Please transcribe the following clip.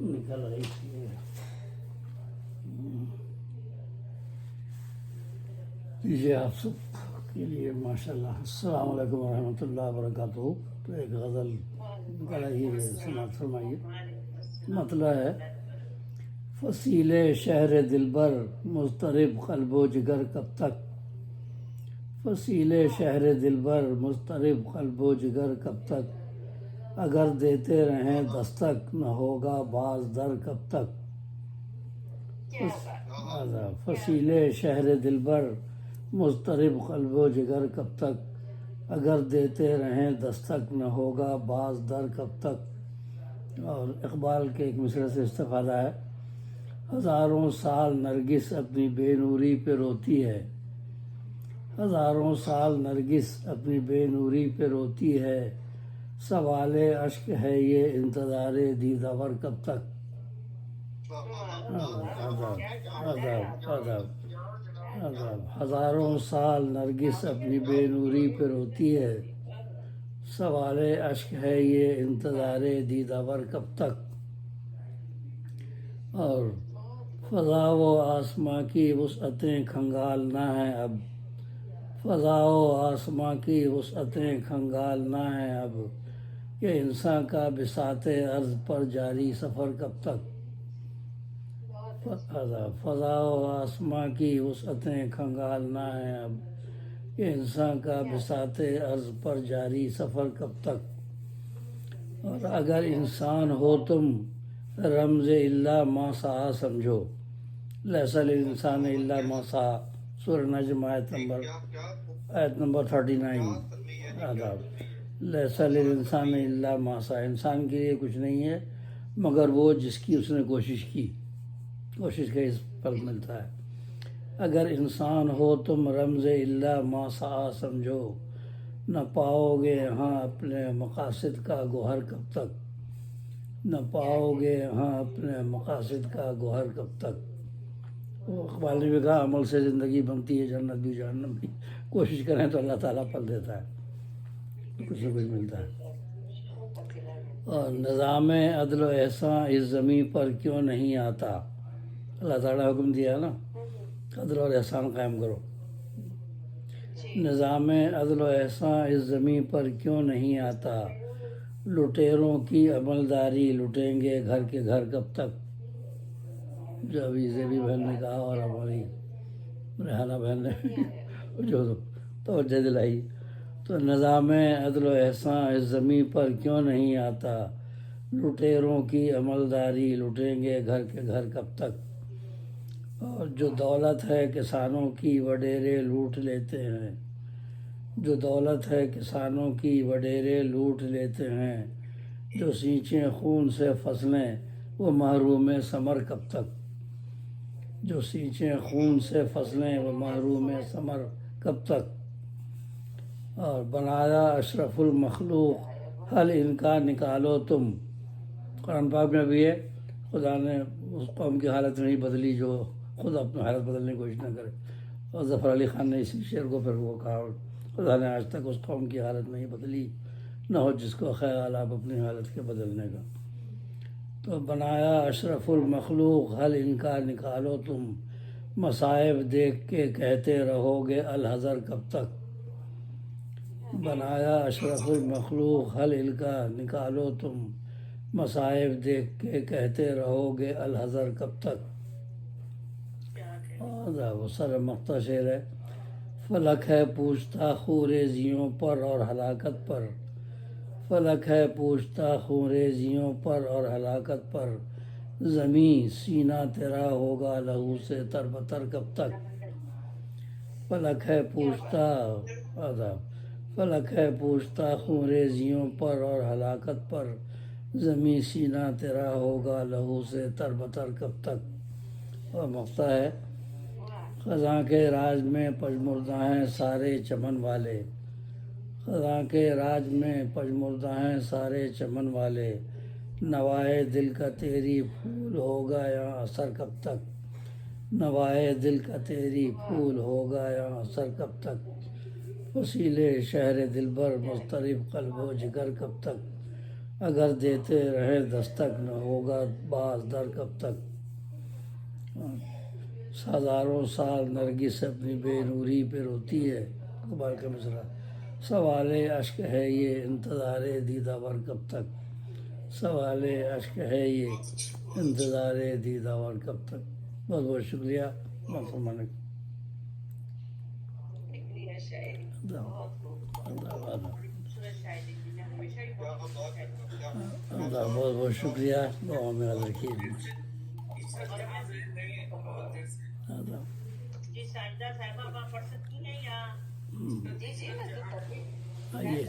نکل رہی تھی دیجیے آپ سب کے لیے ماشاء اللہ. السلام علیکم ورحمۃ اللہ وبرکاتہ. تو ایک غزل گلا ہی سماعت فرمائیے. مطلب ہے: فصیل شہر دلبر مضطرب قلب و جگر کب تک، فصیل شہر دلبر مضطرب قلب و جگر کب تک، اگر دیتے رہیں دستک نہ ہوگا باز در کب تک. فصیل شہر دلبر مضطرب قلب و جگر کب تک، اگر دیتے رہیں دستک نہ ہوگا باز در کب تک. اور اقبال کے ایک مصرع سے استفادہ ہے: ہزاروں سال نرگس اپنی بے نوری پہ روتی ہے، ہزاروں سال نرگس اپنی بے نوری پہ روتی ہے، سوال اشک ہے یہ انتظار دیدور کب تک. ہزاروں سال نرگس اپنی بے نوری پہ روتی ہے، سوال اشک ہے یہ انتظار دیدور کب تک. اور فضا و آسماں کی وسعتیں کھنگال نہ ہیں اب، فضا و آسماں کی وسعتیں کھنگال نہ ہیں اب، یہ انسان کا بساط عرض پر جاری سفر کب تک. فضا و آسماں کی وسعتیں کھنگال نہ ہیں اب، یہ انسان کا بساط عرض پر جاری سفر کب تک. اور اگر انسان ہو تم رمز الا ما سعی سمجھو، لیس الانسان الا ما سعی. سورہ نجم آیت نمبر 39. لیس الانسان الا ما سعی. انسان کے لیے کچھ نہیں ہے مگر وہ جس کی اس نے کوشش کی، کوشش کا اس پھل ملتا ہے. اگر انسان ہو تم رمز الا ما سعی سمجھو، نہ پاؤ گے ہاں اپنے مقاصد کا گوہر کب تک، نہ پاؤ گے ہاں اپنے مقاصد کا گوہر کب تک. اقبال نے بھی کہا: عمل سے زندگی بنتی ہے، جنت بھی جہنم بھی. کوشش کریں تو اللہ تعالیٰ پھل دیتا ہے، کچھ نہ کچھ ملتا ہے. اور نظام عدل و احسان اس زمین پر کیوں نہیں آتا. اللہ تعالیٰ نے حکم دیا نا، عدل اور احسان قائم کرو. نظام عدل و احسان اس زمین پر کیوں نہیں آتا، لٹیروں کی عملداری لٹیں گے گھر کے گھر کب تک. جو ابھی زیبی بہن نے کہا اور ہماری ریحانہ بہن نے جو توجہ دلائی، تو نظام عدل و احسان اس زمین پر کیوں نہیں آتا، لٹیروں کی عملداری لٹیں گے گھر کے گھر کب تک. اور جو دولت ہے کسانوں کی وڈیرے لوٹ لیتے ہیں، جو دولت ہے کسانوں کی وڈیرے لوٹ لیتے ہیں، جو سینچیں خون سے فصلیں وہ محروم ثمر کب تک، جو سینچیں خون سے فصلیں وہ محروم ثمر کب تک. اور بنایا اشرف المخلوق حل ان کا نکالو تم. قرآن پاک میں بھی ہے: خدا نے اس قوم کی حالت نہیں بدلی جو خود اپنی حالت بدلنے کی کوشش نہ کرے. اور ظفر علی خان نے اسی شعر کو پھر وہ کہا: خدا نے آج تک اس قوم کی حالت نہیں بدلی، نہ ہو جس کو خیال آپ اپنی حالت کے بدلنے کا. تو بنایا اشرف المخلوق حل ان کا نکالو تم، مصائب دیکھ کے کہتے رہو گے الحذر کب تک. بنایا اشرف المخلوق حل ان کا نکالو تم، مصائب دیکھ کے کہتے رہو گے الحذر کب تک. وہ سر مختہ شعر ہے: فلک ہے پوچھتا خوریزیوں پر اور ہلاکت پر، فلک ہے پوچھتا خوریزیوں پر اور ہلاکت پر، زمیں سینہ تیرا ہوگا لہو سے تر بتر کب تک. فلک ہے پوچھتا فلک ہے پوچھتا خوریزیوں پر اور ہلاکت پر، زمیں سینہ تیرا ہوگا لہو سے تر بتر کب تک. اور مختہ ہے: خزاں کے راج میں پژمردہ ہیں سارے چمن والے، خزاں کے راج میں پژمردہ ہیں سارے چمن والے، نوائے دل کا تیری پھول ہوگا یہاں اثر کب تک، نوائے دل کا تیری پھول ہوگا یہاں اثر کب تک. وسیلے شہر دلبر مضطرب قلب و جگر کب تک، اگر دیتے رہے دستک نہ ہوگا باز در کب تک. ہزاروں سال نرگس اپنی بے نوری پہ روتی ہے. اقبال کا مصرع. سوال اشک ہے یہ انتظار دیدہ ور کب تک، سوال اشک ہے یہ انتظار دیدہ ور کب تک. بہت بہت شکریہ. بہت بہت شکریہ. دعاؤں میں یاد رکھیے. آئیے.